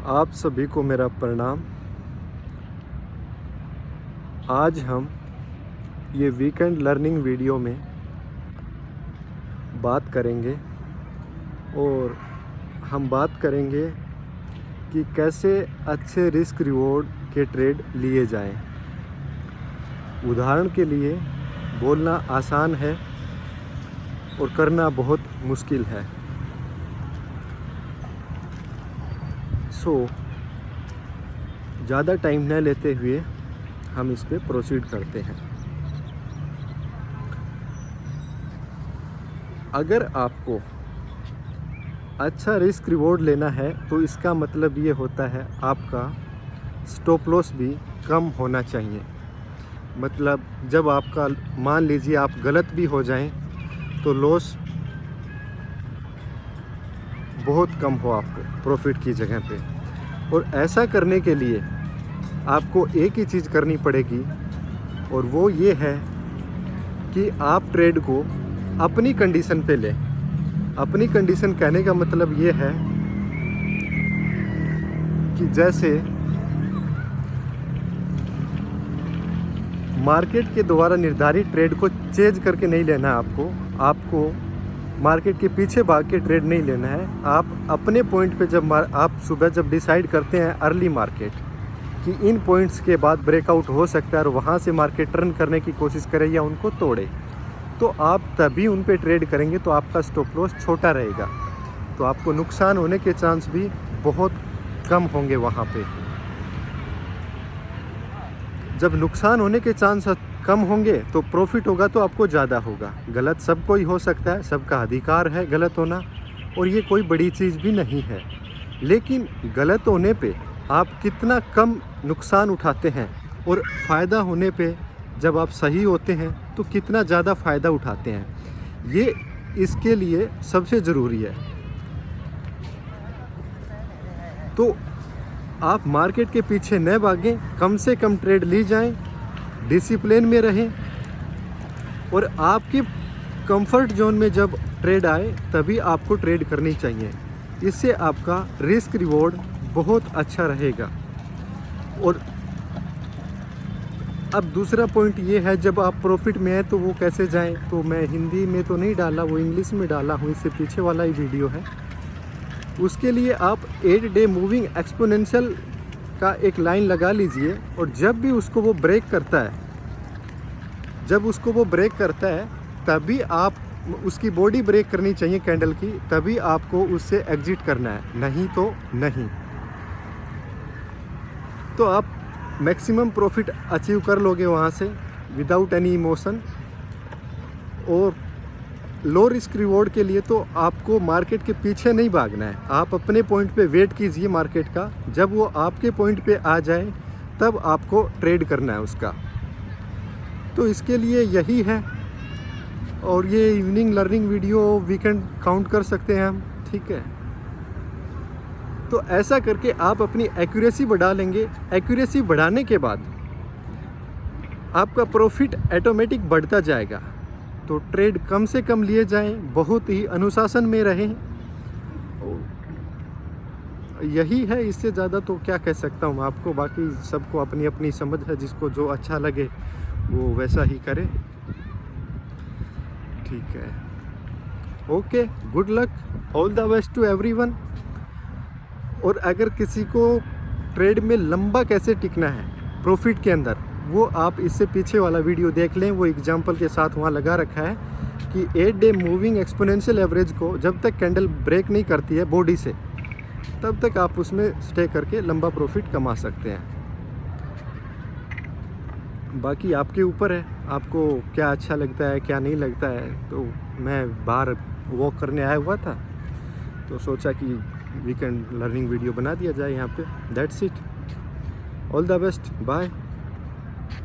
आप सभी को मेरा प्रणाम। आज हम ये वीकेंड लर्निंग वीडियो में बात करेंगे और हम बात करेंगे कि कैसे अच्छे रिस्क रिवॉर्ड के ट्रेड लिए जाएं। उदाहरण के लिए बोलना आसान है और करना बहुत मुश्किल है। ज़्यादा टाइम न लेते हुए हम इस पे प्रोसीड करते हैं। अगर आपको अच्छा रिस्क रिवॉर्ड लेना है तो इसका मतलब ये होता है आपका स्टॉप लॉस भी कम होना चाहिए। मतलब जब आपका मान लीजिए आप गलत भी हो जाएं तो लॉस बहुत कम हो आपको प्रॉफिट की जगह पे। और ऐसा करने के लिए आपको एक ही चीज़ करनी पड़ेगी और वो ये है कि आप ट्रेड को अपनी कंडीशन पे लें। अपनी कंडीशन कहने का मतलब ये है कि जैसे मार्केट के द्वारा निर्धारित ट्रेड को चेंज करके नहीं लेना है। आपको मार्केट के पीछे भाग के ट्रेड नहीं लेना है। आप अपने पॉइंट पे आप सुबह जब डिसाइड करते हैं अर्ली मार्केट कि इन पॉइंट्स के बाद ब्रेकआउट हो सकता है और वहाँ से मार्केट टर्न करने की कोशिश करे या उनको तोड़े, तो आप तभी उन पे ट्रेड करेंगे तो आपका स्टॉप लॉस छोटा रहेगा, तो आपको नुकसान होने के चांस भी बहुत कम होंगे वहाँ पे। जब नुकसान होने के चांस कम होंगे तो प्रॉफिट होगा तो आपको ज़्यादा होगा। गलत सबको ही हो सकता है, सबका अधिकार है गलत होना, और ये कोई बड़ी चीज़ भी नहीं है। लेकिन गलत होने पे आप कितना कम नुकसान उठाते हैं और फ़ायदा होने पे जब आप सही होते हैं तो कितना ज़्यादा फ़ायदा उठाते हैं, ये इसके लिए सबसे ज़रूरी है। तो आप मार्केट के पीछे न भागें, कम से कम ट्रेड ली जाएं, डिसिप्लिन में रहें और आपके कंफर्ट जोन में जब ट्रेड आए तभी आपको ट्रेड करनी चाहिए। इससे आपका रिस्क रिवॉर्ड बहुत अच्छा रहेगा। और अब दूसरा पॉइंट ये है, जब आप प्रॉफिट में हैं तो वो कैसे जाएं, तो मैं हिंदी में तो नहीं डाला, वो इंग्लिश में डाला हूँ, इससे पीछे वाला ही वीडियो है। उसके लिए आप 8 डे मूविंग एक्सपोनेंशियल का एक लाइन लगा लीजिए और जब भी उसको वो ब्रेक करता है तभी आप उसकी बॉडी ब्रेक करनी चाहिए कैंडल की, तभी आपको उससे एग्जिट करना है, नहीं तो नहीं। तो आप मैक्सिमम प्रॉफिट अचीव कर लोगे वहाँ से विदाउट एनी इमोशन। और लो रिस्क रिवॉर्ड के लिए तो आपको मार्केट के पीछे नहीं भागना है, आप अपने पॉइंट पे वेट कीजिए मार्केट का। जब वो आपके पॉइंट पे आ जाए तब आपको ट्रेड करना है उसका। तो इसके लिए यही है। और ये evening learning video weekend count कर सकते हैं हम, ठीक है। तो ऐसा करके आप अपनी एक्यूरेसी बढ़ा लेंगे। एक्यूरेसी बढ़ाने के बाद आपका प्रॉफिट ऑटोमेटिक बढ़ता जाएगा। तो ट्रेड कम से कम लिए जाएं, बहुत ही अनुशासन में रहें। यही है, इससे ज़्यादा तो क्या कह सकता हूँ आपको। बाकी सबको अपनी अपनी समझ है, जिसको जो अच्छा लगे वो वैसा ही करे, ठीक है। Okay, good luck, all the best to everyone. और अगर किसी को ट्रेड में लंबा कैसे टिकना है प्रॉफिट के अंदर, वो आप इससे पीछे वाला वीडियो देख लें, वो एग्जांपल के साथ वहाँ लगा रखा है कि 8 डे मूविंग एक्सपोनेंशियल एवरेज को जब तक कैंडल ब्रेक नहीं करती है बॉडी से, तब तक आप उसमें स्टे करके लंबा प्रॉफिट कमा सकते हैं। बाकी आपके ऊपर है, आपको क्या अच्छा लगता है क्या नहीं लगता है। तो मैं बाहर वॉक करने आया हुआ था तो सोचा कि वीकेंड लर्निंग वीडियो बना दिया जाए यहाँ पे। That's it, all the best, bye.